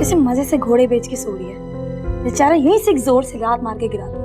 कैसे मजे से घोड़े बेच के सो रही है। बेचारा यहीं से एक जोर से लात मार के गिरा दो।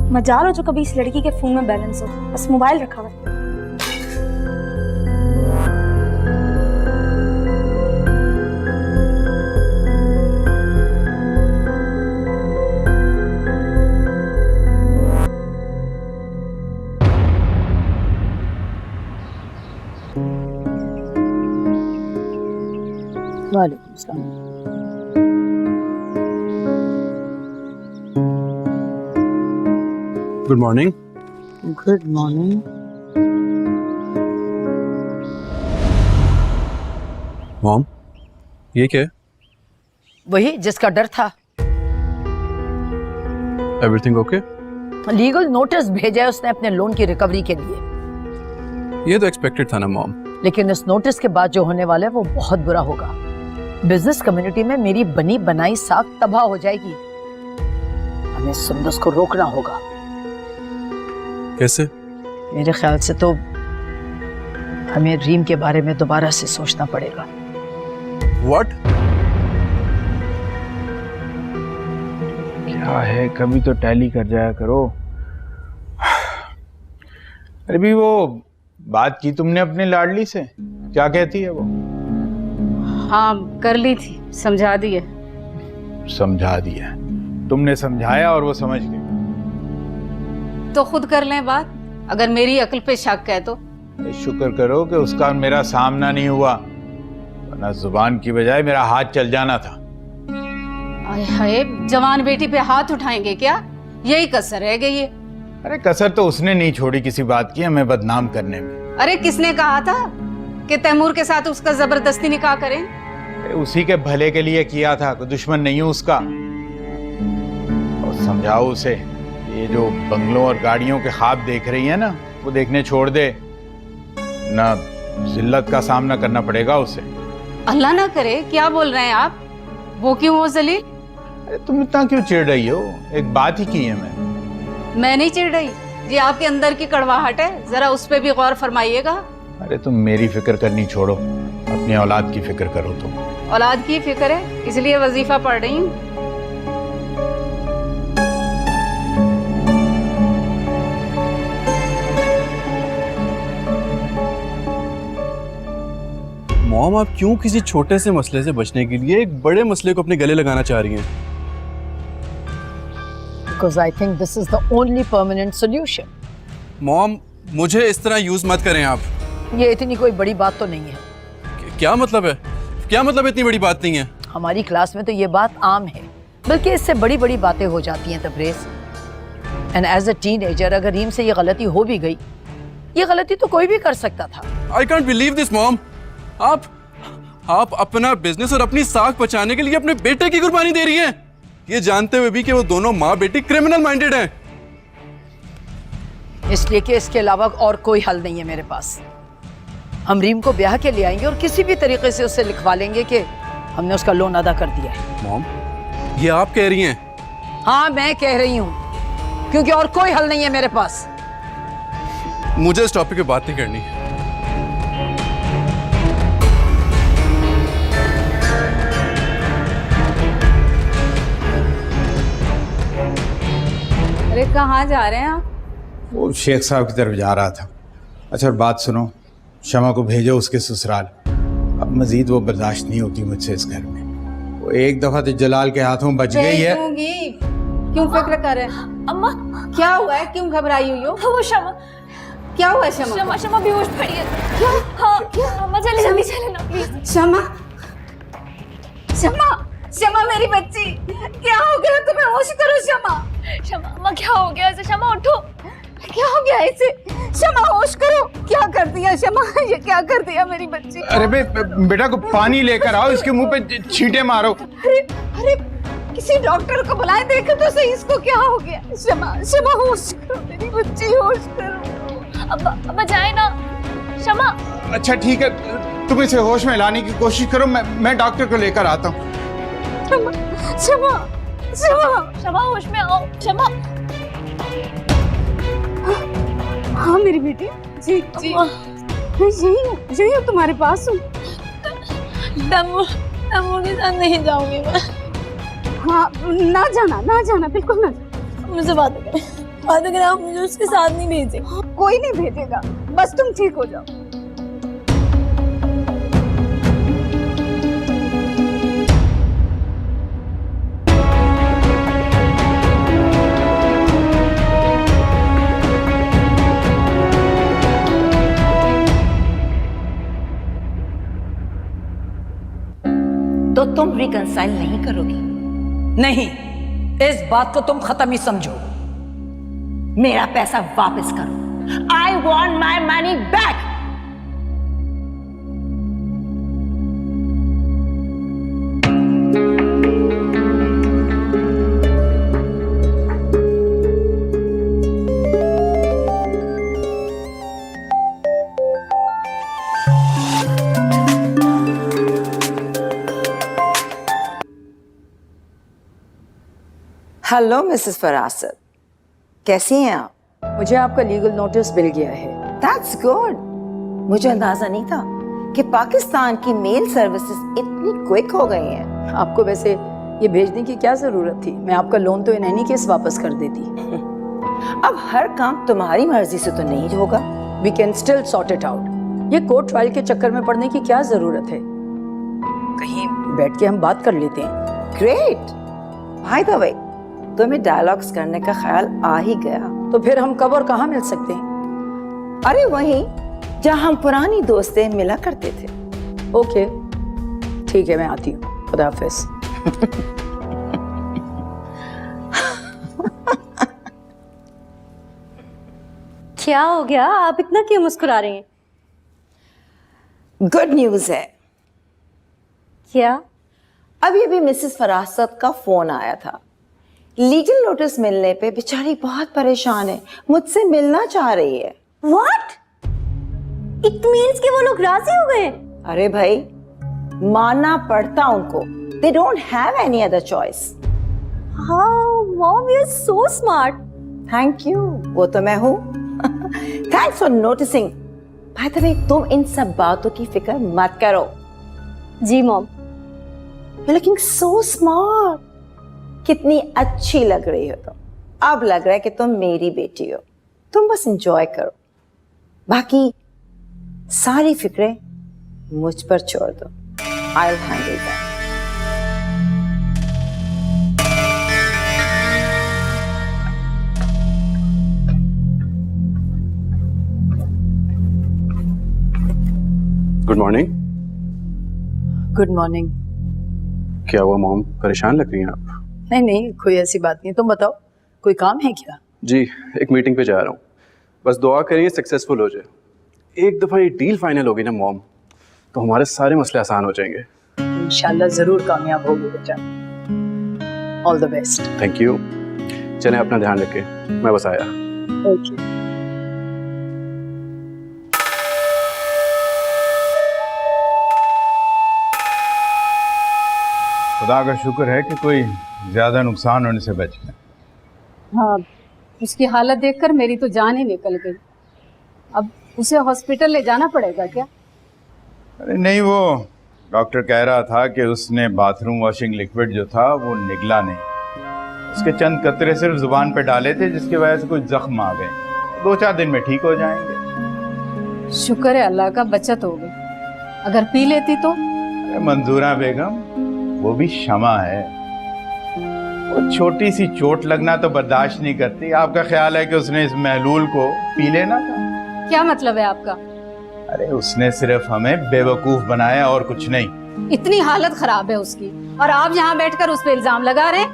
मजाल हो जो कभी इस लड़की के फोन में बैलेंस हो, बस मोबाइल रखा हुआ है। वालेकुम सलाम। Good morning. Good morning. Mom, ये क्या है? वही जिसका डर था। Everything okay? लीगल नोटिस भेजा है उसने अपने लोन की रिकवरी के लिए। ये तो एक्सपेक्टेड था ना मॉम। लेकिन इस नोटिस के बाद जो होने वाला है वो बहुत बुरा होगा। बिजनेस कम्युनिटी में मेरी बनी बनाई साख तबाह हो जाएगी। हमें सुंदस को रोकना होगा। कैसे? मेरे ख्याल से तो हमें रीम के बारे में दोबारा से सोचना पड़ेगा। What? क्या है, कभी तो टैली कर जाया करो। अरे भी वो बात की तुमने अपने लाडली से? क्या कहती है वो? हाँ कर ली थी, समझा दिए। समझा दिया? तुमने समझाया और वो समझ गई? तो खुद कर लें बात, अगर मेरी अक्ल पे शक है तो। शुक्र करो कि उसका और मेरा सामना नहीं हुआ, वरना जुबान की बजाय मेरा हाथ चल जाना था। आय हाय, जवान बेटी पे हाथ उठाएंगे क्या? यही कसर रह गई है। अरे कसर तो उसने नहीं छोड़ी किसी बात की हमें बदनाम करने में। अरे किसने कहा था कि तैमूर के साथ उसका जबरदस्ती निकाह करें? उसी के भले के लिए किया था, कोई दुश्मन नहीं हूं उसका। और समझाओ उसे, ये जो बंगलों और गाड़ियों के ख्वाब देख रही है ना, वो देखने छोड़ दे, ना जिल्लत का सामना करना पड़ेगा उसे। अल्लाह ना करे, क्या बोल रहे हैं आप? वो क्यों हो जलील? अरे तुम इतना क्यों चिढ़ रही हो? एक बात ही की है मैं नहीं चिढ़ रही, ये आपके अंदर की कड़वाहट है, जरा उस पे भी गौर फरमाइएगा। अरे तुम मेरी फिक्र करनी छोड़ो, अपनी औलाद की फिक्र करो तुम। औलाद की फिक्र है, इसलिए वजीफा पढ़ रही हूँ। मॉम, आप क्यों किसी छोटे से मसले से बचने के लिए एक बड़े मसले को अपने गले लगाना चाह रही हैं? Because I think this is the only permanent solution. Mom, मुझे इस तरह यूज मत करें आप। ये इतनी कोई बड़ी बात तो नहीं है। क्या मतलब है? क्या मतलब इतनी बड़ी बात नहीं है? हमारी क्लास में तो ये बात आम है, बल्कि इससे बड़ी बड़ी बातें हो जाती हैं Tabrez. And as a teenager अगर रीम से ये गलती हो भी गई, ये गलती तो कोई भी कर सकता था। I can't believe this mom. आप अपना बिजनेस और अपनी साख बचाने के लिए अपने बेटे की कुर्बानी दे रही हैं, ये जानते हुए भी कि वो दोनों माँ बेटी क्रिमिनल माइंडेड हैं। इसलिए कि इसके अलावा और कोई हल नहीं है मेरे पास। हम रीम को ब्याह के ले आएंगे और किसी भी तरीके से उससे लिखवा लेंगे कि हमने उसका लोन अदा कर दिया है। मॉम, ये आप कह रही हैं? हाँ मैं कह रही हूँ, क्योंकि और कोई हल नहीं है मेरे पास। मुझे इस टॉपिक पे बात नहीं करनी। अरे कहाँ जा रहे हैं आप? वो शेख साहब की तरफ जा रहा था। अच्छा बात सुनो, शमा को भेजो उसके ससुराल। अब मजीद वो बर्दाश्त नहीं होती मुझसे इस घर में। वो एक दफा तो जलाल के हाथों बच गई है। क्यों फिक्र कर रहे हैं? अम्मा क्या हुआ है, क्यों घबराई हुई हो? वो शमा, क्या हुआ है शमा? शमा शमा बेहोश पड़ी है। क्या? हाँ क्या? अम्मा चले जल्दी चले ना प्लीज। शमा, शमा, शमा मेरी बच्ची, क्या हो गया तुम्हें? होश करो शमा। शमा अम्मा क्या हो गया इसे? शमा उठो। क्या हो गया इसे? शमा होश करो, क्या कर दिया शमा, ये क्या कर दिया मेरी बच्ची। अरे बेटा को पानी लेकर आओ, इसके मुंह पे छींटे मारो। अरे अरे किसी डॉक्टर को बुलाए, देखे तो सही इसको क्या हो गया। शमा शमा होश करो मेरी बच्ची, होश करो। अब जाए ना शमा। अच्छा ठीक है, तुम इसे होश में लाने की कोशिश करो, मैं डॉक्टर को लेकर आता हूँ। शमा शमा शमा शमा होश में आओ शमा। हाँ मेरी बेटी, जी जी मैं यही हूँ तुम्हारे पास हूँ। दमू के साथ नहीं जाऊंगी मैं। हाँ ना जाना बिल्कुल ना जाना। मुझसे बात करें आप मुझे उसके साथ नहीं भेजे। कोई नहीं भेजेगा, बस तुम ठीक हो जाओ। तो तुम रिकंसाइल नहीं करोगी? नहीं, इस बात को तुम खत्म ही समझो। मेरा पैसा वापस करो। I want my money back. Hello Mrs Farasat, कैसी हैं आप? मुझे आपका लीगल नोटिस मिल गया है। That's good. मुझे अंदाजा नहीं था कि पाकिस्तान की मेल सर्विसेज इतनी क्विक हो गई हैं। आपको वैसे ये भेजने की क्या जरूरत थी? मैं आपका लोन तो इन एनी केस वापस कर देती। अब हर काम तुम्हारी मर्जी से तो नहीं होगा। We can still sort it out. ये कोर्ट ट्रायल के चक्कर में पड़ने की क्या जरूरत है? कहीं बैठ के हम बात कर लेते हैं। ग्रेट। बाय द वे, तुम्हें डायलॉग्स करने का ख्याल आ ही गया तो फिर हम कब और कहाँ मिल सकते हैं? अरे वहीं जहाँ हम पुरानी दोस्तें मिला करते थे। ओके ठीक है, मैं आती हूँ। खुदा हाफिज। क्या हो गया, आप इतना क्यों मुस्कुरा रही हैं? गुड न्यूज है। क्या? अभी अभी मिसेस फरासत का फोन आया था। लीगल नोटिस मिलने पे बेचारी बहुत परेशान है, मुझसे मिलना चाह रही है। What? It means कि वो लोग राजी हो गए? अरे भाई, मानना पड़ता उनको। They don't have any other choice. Wow, Mom, you're so smart. Thank you. वो तो मैं हूँ। Thanks for noticing. By the way, तुम इन सब बातों की फिक्र मत करो। जी mom. You're looking so smart. कितनी अच्छी लग रही हो तुम। अब लग रहा है कि तुम मेरी बेटी हो। तुम बस एंजॉय करो, बाकी सारी फिक्रें मुझ पर छोड़ दो। I'll handle that. Good morning. Good morning. क्या हुआ मॉम, परेशान लग रही हैं आप? नहीं नहीं, कोई ऐसी बात नहीं। तुम बताओ, कोई काम है क्या? जी, एक मीटिंग पे जा रहा हूँ, बस दुआ करिए सक्सेसफुल हो जाए। एक दफ़ा ये डील फाइनल होगी ना मॉम, तो हमारे सारे मसले आसान हो जाएंगे। इंशाल्लाह जरूर कामयाब होगी बेटा। All the best. Thank you. चलें, अपना ध्यान रखें, मैं बस आया। ओके। खुदा का शुक्र है कि कोई ज्यादा नुकसान होने से बच गया। हाँ, उसकी हालत देखकर मेरी तो जान ही निकल गई। अब उसे हॉस्पिटल ले जाना पड़ेगा क्या? अरे नहीं, वो डॉक्टर कह रहा था कि उसने बाथरूम वॉशिंग लिक्विड जो था वो निगला नहीं। उसके चंद कतरे सिर्फ जुबान पे डाले थे, जिसकी वजह से कुछ जख्म आ गए। 2-4 दिन में ठीक हो जाएंगे। शुक्र है अल्लाह का बचत हो गई, अगर पी लेती तो। अरे मंजूरा बेगम वो भी क्षमा है, वो छोटी सी चोट लगना तो बर्दाश्त नहीं करती। आपका ख्याल है कि उसने इस महलूल को पी लेना था? क्या मतलब है आपका? अरे उसने सिर्फ हमें बेवकूफ बनाया और कुछ नहीं। इतनी हालत खराब है उसकी और आप यहाँ बैठकर उस पर इल्जाम लगा रहे हैं?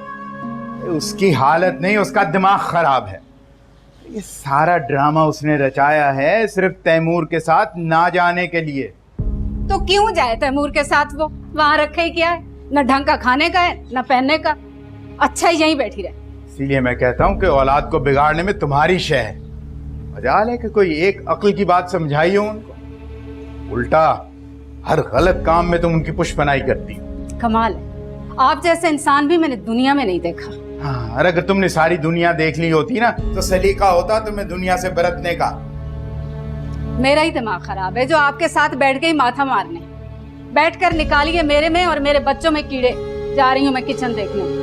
उसकी हालत नहीं, उसका दिमाग खराब है। ये सारा ड्रामा उसने रचाया है सिर्फ तैमूर के साथ ना जाने के लिए। तो क्यों जाए तैमूर के साथ? वो वहाँ रखे ही क्या है? न ढंग का खाने का है न पहनने का। अच्छा ही यहीं बैठी रहे। इसीलिए मैं कहता हूँ कि औलाद को बिगाड़ने में तुम्हारी शय है। मजाल है कि कोई एक अक्ल की बात समझाई हो उनको, उल्टा हर गलत काम में तुम उनकी पुष्पनाई करती हो। कमाल है, आप जैसे इंसान भी मैंने दुनिया में नहीं देखा। हाँ, अरे अगर तुमने सारी दुनिया देख ली होती ना तो सलीका होता तुम्हें दुनिया से बरतने का। मेरा ही दिमाग खराब है जो आपके साथ बैठ के ही माथा मारने। बैठकर निकालिए मेरे में और मेरे बच्चों में कीड़े। जा रही हूँ मैं किचन देखने।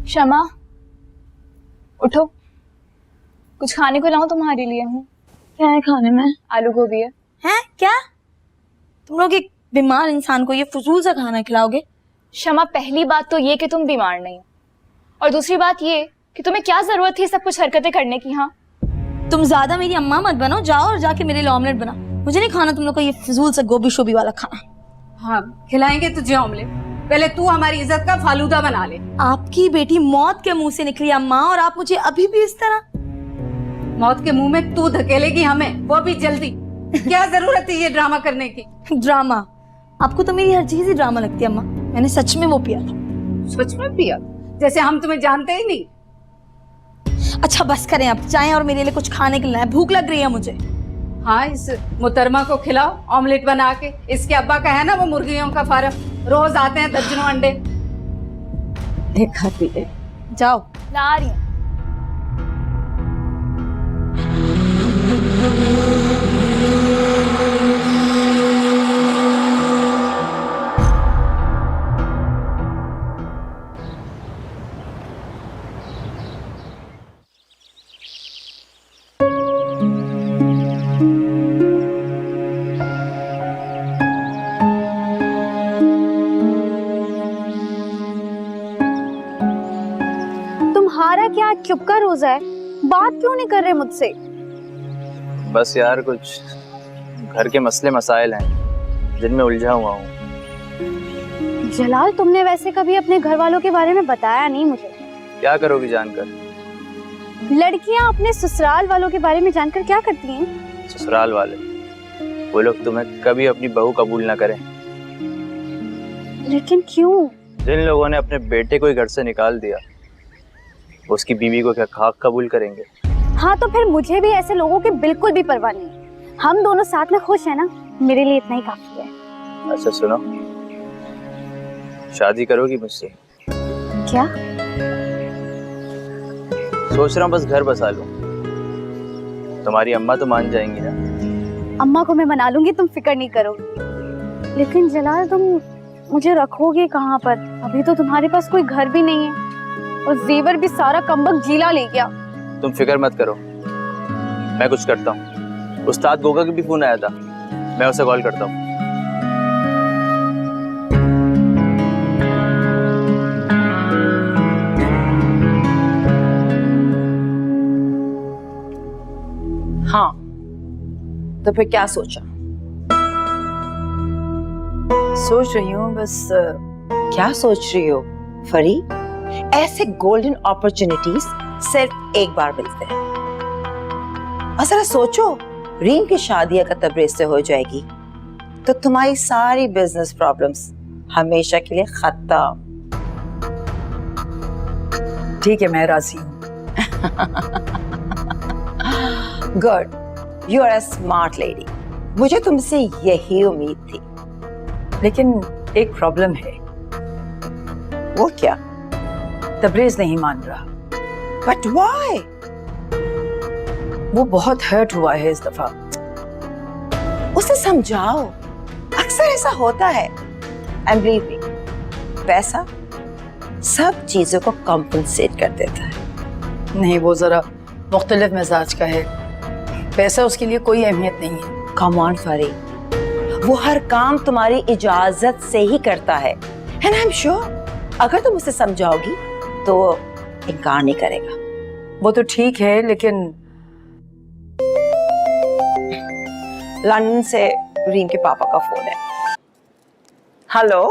शमा, उठो, कुछ खाने को लाऊं तुम्हारे लिए? हूँ क्या है खाने में? आलू गोभी है। हैं क्या? तुम लोग एक बीमार इंसान को ये फजूल सा खाना खिलाओगे? शमा, पहली बात तो ये कि तुम बीमार नहीं हो, और दूसरी बात ये कि तुम्हें क्या जरूरत थी सब कुछ हरकतें करने की? हाँ, तुम ज्यादा मेरी अम्मा मत बनो, जाओ और जाके मेरे लिए ऑमलेट बना। मुझे नहीं खाना तुम लोग का ये फजूल सा गोभी शोभी वाला खाना। हाँ, खिलाएंगे तुझे ऑमलेट। पहले तू हमारी इज्जत का फालूदा बना ले। आपकी बेटी मौत के मुंह से निकली अम्मा, और आप मुझे अभी भी इस तरह। मौत के मुंह में तू धकेलेगी हमें, वो भी जल्दी। क्या जरूरत थी ये ड्रामा करने की? ड्रामा? आपको तो मेरी हर चीज ही ड्रामा लगती है अम्मा। मैंने सच में वो पिया था। सच में पिया? जैसे हम तुम्हें जानते ही नहीं। अच्छा बस करें, आप चाहें और मेरे लिए कुछ खाने के लिए लाएं, भूख लग रही है मुझे। हाँ, इस मुतरमा को खिलाओ ऑमलेट बना के। इसके अब्बा का है ना वो मुर्गियों का फार्म, रोज आते हैं दर्जनों अंडे। देखा पीले। जाओ। ला रही हूँ। तुम्हारा क्या चुप का रोजा है? बात क्यों नहीं कर रहे मुझसे? बस यार कुछ घर के मसले मसाइल हैं जिनमें उलझा हुआ हूँ। जलाल, तुमने वैसे कभी अपने घर वालों के बारे में बताया नहीं मुझे। क्या करोगी जानकर? लड़कियां अपने ससुराल वालों के बारे में जानकर क्या करती हैं? ससुराल वाले वो लोग तुम्हें कभी अपनी बहू कबूल ना करें। लेकिन क्यों? जिन लोगों ने अपने बेटे को ही घर से निकाल दिया उसकी बीवी को क्या खाक कबूल करेंगे? हाँ, तो फिर मुझे भी ऐसे लोगों की बिल्कुल भी परवाह नहीं। हम दोनों साथ में खुश हैं ना, मेरे लिए इतना ही काफी है। अच्छा सुनो, शादी करोगी मुझसे? क्या? सोच रहा हूँ बस घर बसा लूं। तुम्हारी अम्मा तो मान जाएंगी ना? अम्मा को मैं मना लूंगी, तुम फिक्र नहीं करो। लेकिन जलाल, तुम मुझे रखोगे कहाँ पर? अभी तो तुम्हारे पास कोई घर भी नहीं है और जेवर भी सारा कमबख्त जीला ले गया। तुम फिक्र मत करो, मैं कुछ करता हूँ। उस्ताद गोगा का भी फोन आया था, मैं उसे कॉल करता हूँ। हाँ, तो फिर क्या सोचा? सोच रही हूँ बस। क्या सोच रही हो फरी? ऐसे गोल्डन अपॉर्चुनिटीज सिर्फ एक बार मिलते हैं। और जरा सोचो, रीम की शादी अगर तबरेज से हो जाएगी तो तुम्हारी सारी बिजनेस प्रॉब्लम्स हमेशा के लिए खत्म। ठीक है, मैं राजी हूँ। Good, you are a smart lady. मुझे तुमसे यही उम्मीद थी। लेकिन एक प्रॉब्लम है। वो क्या? तबरेज नहीं मान रहा। But why? वो बहुत हर्ट हुआ है इस दफा। उसे समझाओ, अक्सर ऐसा होता है। एंड बिलीव मी, पैसा सब चीजों को कॉम्पनसेट कर देता है। नहीं, वो जरा मुख्तलिफ मिजाज का है। पैसा उसके लिए कोई अहमियत नहीं है। कम ऑन फरी, वो हर काम तुम्हारी इजाजत से ही करता है। एंड आई एम श्योर अगर तुम उसे समझाओगी तो इनकार नहीं करेगा। वो तो ठीक है, लेकिन लंदन से रीम के पापा का फोन है। हेलो,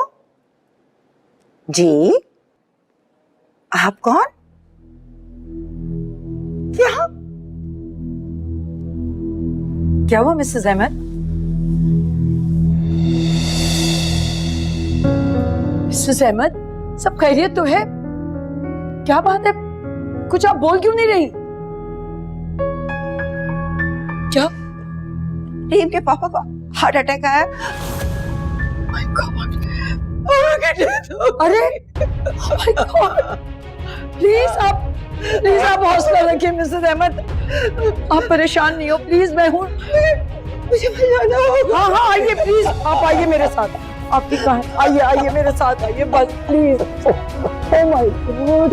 जी आप कौन? क्या हुआ मिसेस अहमद? मिसेस अहमद, सब खैरियत तो है? क्या बात है, कुछ आप बोल क्यों नहीं रही? क्या? रीम के पापा को हार्ट अटैक आया। अरे my God! प्लीज आप हौसला रखिए मिसेस अहमद, आप परेशान नहीं हो, प्लीज मैं हूँ। मुझे जाना होगा। हाँ आइए प्लीज, आप आइए मेरे साथ, आपकी कहाँ है? आइए मेरे साथ आइए बस प्लीज। Oh my God.